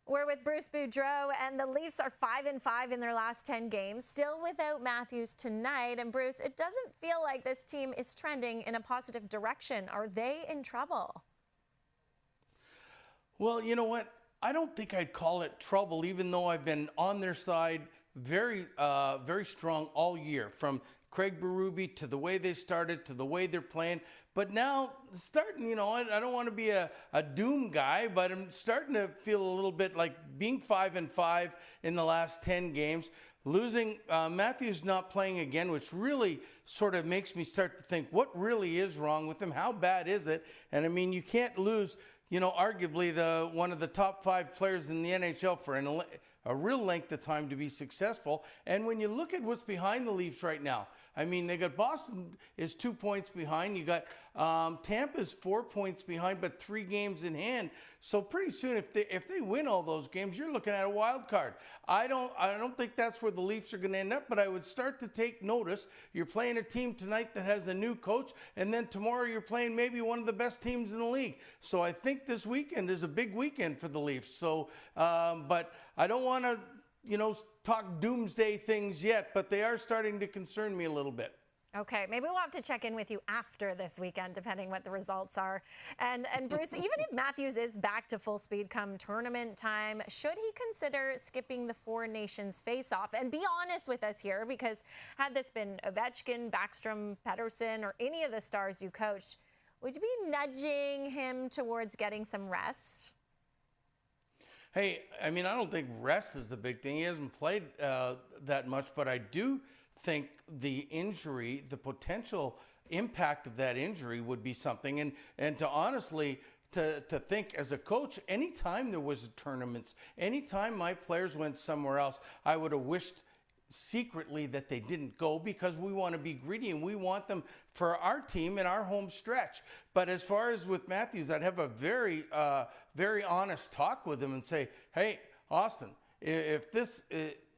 We're with Bruce Boudreau, and the Leafs are 5-5 in their last 10 games, still without Matthews tonight. And Bruce, it doesn't feel like this team is trending in a positive direction. Are they in trouble? Well, you know what? I don't think I'd call it trouble, even though I've been on their side very strong all year, from Craig Berube to the way they started to the way they're playing. But now starting, I don't want to be a doom guy, but I'm starting to feel a little bit like being 5-5 in the last 10 games, losing Matthews not playing again, which really sort of makes me start to think, what really is wrong with him? How bad is it? And I mean, you can't lose, arguably one of the top 5 players in the NHL for a real length of time to be successful. And when you look at what's behind the Leafs right now, I mean, they got Boston is 2 points behind. You got Tampa's 4 points behind, but 3 games in hand. So pretty soon, if they win all those games, you're looking at a wild card. I don't think that's where the Leafs are going to end up, but I would start to take notice. You're playing a team tonight that has a new coach, and then tomorrow you're playing maybe one of the best teams in the league. So I think this weekend is a big weekend for the Leafs. So, but I don't want to, talk doomsday things yet, but they are starting to concern me a little bit. Okay, maybe we'll have to check in with you after this weekend, depending what the results are. And Bruce, even if Matthews is back to full speed come tournament time, should he consider skipping the Four Nations face-off? And be honest with us here, because had this been Ovechkin, Backstrom, Pettersson, or any of the stars you coached, would you be nudging him towards getting some rest? Hey, I mean, I don't think rest is the big thing. He hasn't played that much, but I do think the injury, the potential impact of that injury would be something. And to honestly, to think as a coach, anytime there was tournaments, anytime my players went somewhere else, I would have wished secretly that they didn't go, because we want to be greedy and we want them for our team in our home stretch. But as far as with Matthews, I'd have a very honest talk with him and say, hey, Austin, if this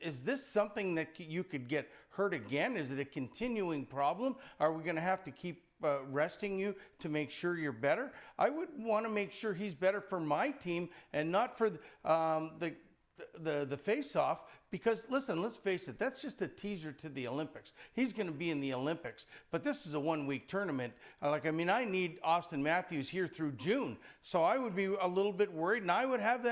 is this something that you could get hurt again? Is it a continuing problem? Are we going to have to keep resting you to make sure you're better? I would want to make sure he's better for my team and not for the face-off, because listen, let's face it, that's just a teaser to the Olympics. He's going to be in the Olympics, but this is a one-week tournament. I need Austin Matthews here through June, so I would be a little bit worried, and I would have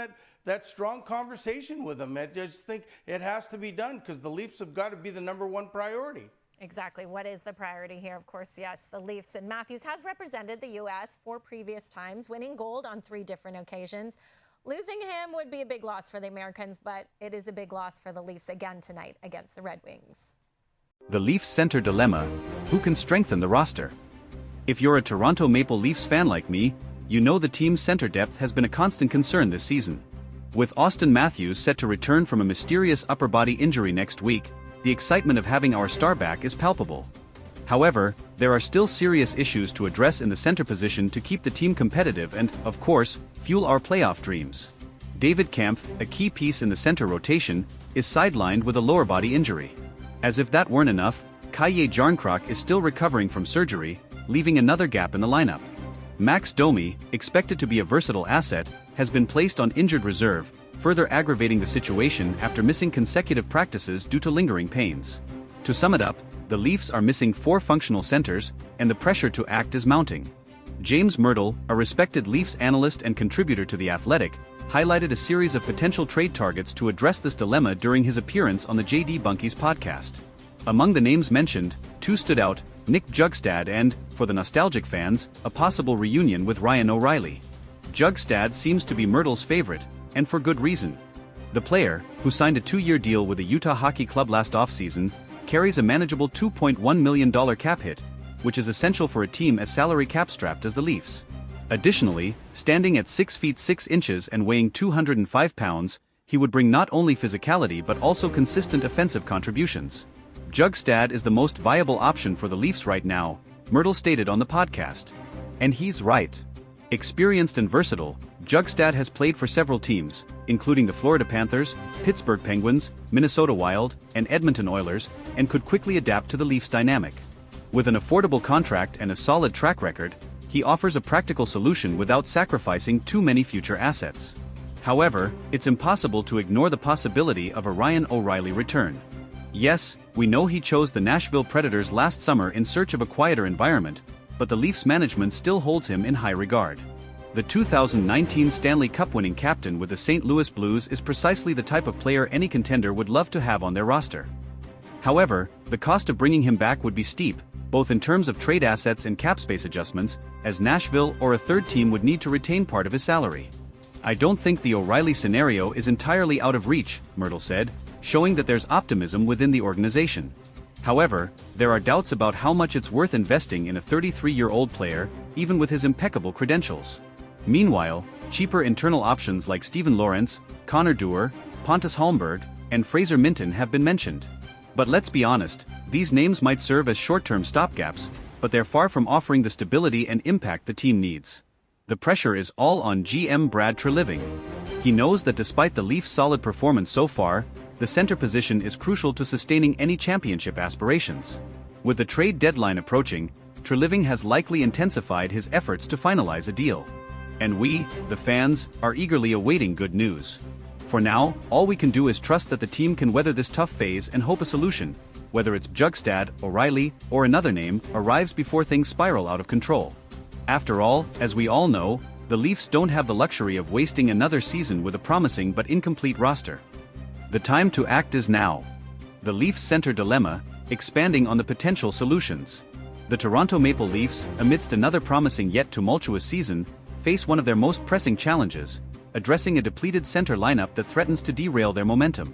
that strong conversation with him. I just think it has to be done, because the Leafs have got to be the #1 priority. Exactly. What is the priority here? Of course, yes, the Leafs. And Matthews has represented the U.S. 4 previous times, winning gold on 3 different occasions. Losing him would be a big loss for the Americans, but it is a big loss for the Leafs again tonight against the Red Wings. The Leafs center dilemma: who can strengthen the roster? If you're a Toronto Maple Leafs fan like me, you know the team's center depth has been a constant concern this season. With Austin Matthews set to return from a mysterious upper body injury next week, the excitement of having our star back is palpable. However, there are still serious issues to address in the center position to keep the team competitive and, of course, fuel our playoff dreams. David Kampf, a key piece in the center rotation, is sidelined with a lower body injury. As if that weren't enough, Kalle Jarnkrok is still recovering from surgery, leaving another gap in the lineup. Max Domi, expected to be a versatile asset, has been placed on injured reserve, further aggravating the situation after missing consecutive practices due to lingering pains. To sum it up, the Leafs are missing 4 functional centers, and the pressure to act is mounting. James Mirtle, a respected Leafs analyst and contributor to The Athletic, highlighted a series of potential trade targets to address this dilemma during his appearance on the J.D. Bunke's podcast. Among the names mentioned, 2 stood out: Nick Jugstad and, for the nostalgic fans, a possible reunion with Ryan O'Reilly. Jugstad seems to be Mirtle's favorite, and for good reason. The player, who signed a 2-year deal with the Utah Hockey Club last offseason, carries a manageable $2.1 million cap hit, which is essential for a team as salary cap-strapped as the Leafs. Additionally, standing at 6 feet 6 inches and weighing 205 pounds, he would bring not only physicality but also consistent offensive contributions. Jugstad is the most viable option for the Leafs right now, Mirtle stated on the podcast. And he's right. Experienced and versatile, Jugstad has played for several teams, including the Florida Panthers, Pittsburgh Penguins, Minnesota Wild, and Edmonton Oilers, and could quickly adapt to the Leafs' dynamic. With an affordable contract and a solid track record, he offers a practical solution without sacrificing too many future assets. However, it's impossible to ignore the possibility of a Ryan O'Reilly return. Yes, we know he chose the Nashville Predators last summer in search of a quieter environment, but the Leafs management still holds him in high regard. The 2019 Stanley Cup winning captain with the St. Louis Blues is precisely the type of player any contender would love to have on their roster. However, the cost of bringing him back would be steep, both in terms of trade assets and cap space adjustments, as Nashville or a third team would need to retain part of his salary. I don't think the O'Reilly scenario is entirely out of reach, Myrtle said, showing that there's optimism within the organization. However, there are doubts about how much it's worth investing in a 33-year-old player, even with his impeccable credentials. Meanwhile, cheaper internal options like Steven Lorentz, Connor Dewar, Pontus Holmberg, and Fraser Minten have been mentioned. But let's be honest, these names might serve as short-term stopgaps, but they're far from offering the stability and impact the team needs. The pressure is all on GM Brad Treliving. He knows that despite the Leafs' solid performance so far, the center position is crucial to sustaining any championship aspirations. With the trade deadline approaching, Treliving has likely intensified his efforts to finalize a deal. And we, the fans, are eagerly awaiting good news. For now, all we can do is trust that the team can weather this tough phase and hope a solution, whether it's Bjugstad, O'Reilly, or another name, arrives before things spiral out of control. After all, as we all know, the Leafs don't have the luxury of wasting another season with a promising but incomplete roster. The time to act is now. The Leafs center dilemma, expanding on the potential solutions. The Toronto Maple Leafs, amidst another promising yet tumultuous season, face one of their most pressing challenges, addressing a depleted center lineup that threatens to derail their momentum.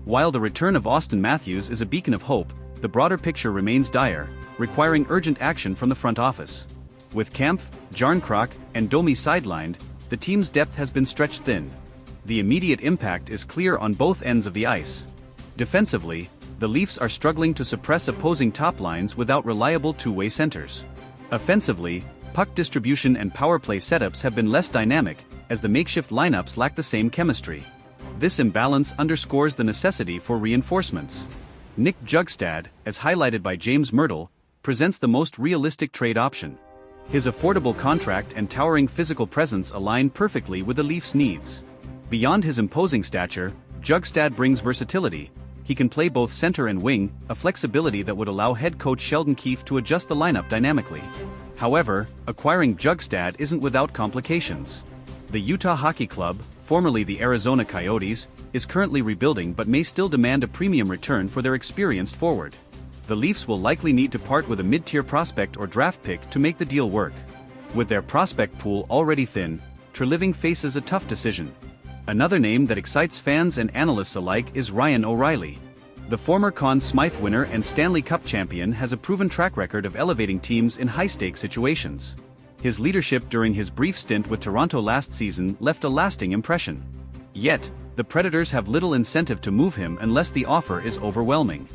While the return of Auston Matthews is a beacon of hope, the broader picture remains dire, requiring urgent action from the front office. With Kampf, Jarnkrok, and Domi sidelined, the team's depth has been stretched thin. The immediate impact is clear on both ends of the ice. Defensively, the Leafs are struggling to suppress opposing top lines without reliable two-way centers. Offensively, puck distribution and power play setups have been less dynamic, as the makeshift lineups lack the same chemistry. This imbalance underscores the necessity for reinforcements. Nick Bjugstad, as highlighted by James Myrtle, presents the most realistic trade option. His affordable contract and towering physical presence align perfectly with the Leafs' needs. Beyond his imposing stature, Bjugstad brings versatility. He can play both center and wing, a flexibility that would allow head coach Sheldon Keefe to adjust the lineup dynamically. However, acquiring Bjugstad isn't without complications. The Utah Hockey Club, formerly the Arizona Coyotes, is currently rebuilding but may still demand a premium return for their experienced forward. The Leafs will likely need to part with a mid-tier prospect or draft pick to make the deal work. With their prospect pool already thin, Treliving faces a tough decision. Another name that excites fans and analysts alike is Ryan O'Reilly. The former Conn Smythe winner and Stanley Cup champion has a proven track record of elevating teams in high-stakes situations. His leadership during his brief stint with Toronto last season left a lasting impression. Yet, the Predators have little incentive to move him unless the offer is overwhelming.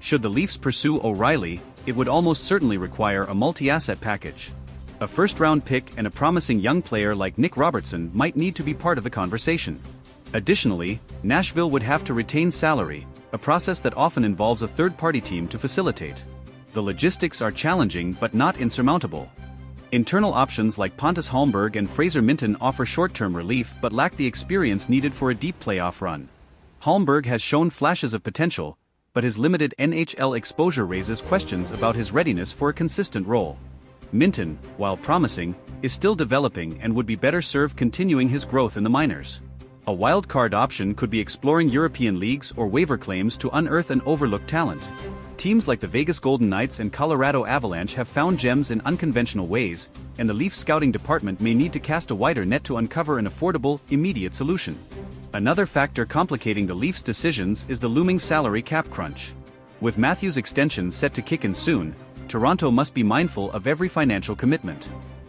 Should the Leafs pursue O'Reilly, it would almost certainly require a multi-asset package. A first-round pick and a promising young player like Nick Robertson might need to be part of the conversation. Additionally, Nashville would have to retain salary, a process that often involves a third-party team to facilitate. The logistics are challenging but not insurmountable. Internal options like Pontus Holmberg and Fraser Minten offer short-term relief but lack the experience needed for a deep playoff run. Holmberg has shown flashes of potential, but his limited NHL exposure raises questions about his readiness for a consistent role. Minten, while promising, is still developing and would be better served continuing his growth in the minors. A wild-card option could be exploring European leagues or waiver claims to unearth an overlooked talent. Teams like the Vegas Golden Knights and Colorado Avalanche have found gems in unconventional ways, and the Leafs scouting department may need to cast a wider net to uncover an affordable, immediate solution. Another factor complicating the Leafs' decisions is the looming salary cap crunch. With Matthews' extension set to kick in soon, Toronto must be mindful of every financial commitment.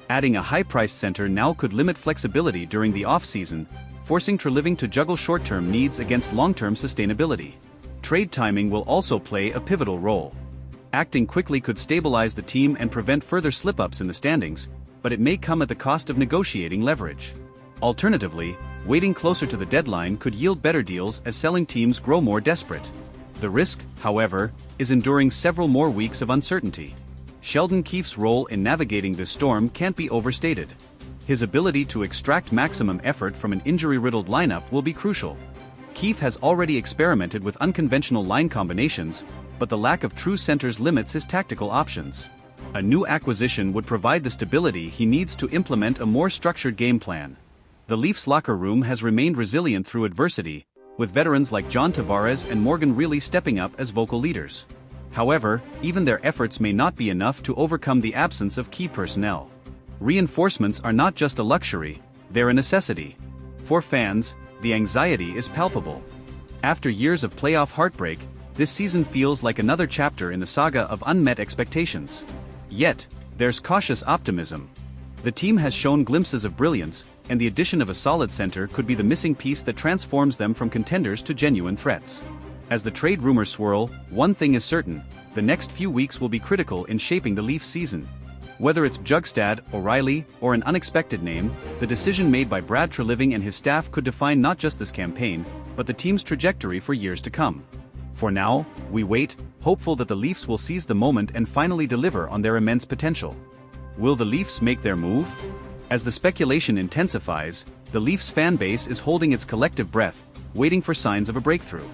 Adding a high-priced center now could limit flexibility during the off-season, forcing Treliving to juggle short-term needs against long-term sustainability. Trade timing will also play a pivotal role. Acting quickly could stabilize the team and prevent further slip-ups in the standings, but it may come at the cost of negotiating leverage. Alternatively, waiting closer to the deadline could yield better deals as selling teams grow more desperate. The risk, however, is enduring several more weeks of uncertainty. Sheldon Keefe's role in navigating this storm can't be overstated. His ability to extract maximum effort from an injury-riddled lineup will be crucial. Keefe has already experimented with unconventional line combinations, but the lack of true centers limits his tactical options. A new acquisition would provide the stability he needs to implement a more structured game plan. The Leafs locker room has remained resilient through adversity, with veterans like John Tavares and Morgan Rielly stepping up as vocal leaders. However, even their efforts may not be enough to overcome the absence of key personnel. Reinforcements are not just a luxury, they're a necessity. For fans, the anxiety is palpable. After years of playoff heartbreak, this season feels like another chapter in the saga of unmet expectations. Yet, there's cautious optimism. The team has shown glimpses of brilliance, and the addition of a solid center could be the missing piece that transforms them from contenders to genuine threats. As the trade rumors swirl, one thing is certain: the next few weeks will be critical in shaping the Leafs season. Whether it's Bjugstad, O'Reilly, or an unexpected name, the decision made by Brad Treliving and his staff could define not just this campaign, but the team's trajectory for years to come. For now, we wait, hopeful that the Leafs will seize the moment and finally deliver on their immense potential. Will the Leafs make their move? As the speculation intensifies, the Leafs fan base is holding its collective breath, waiting for signs of a breakthrough.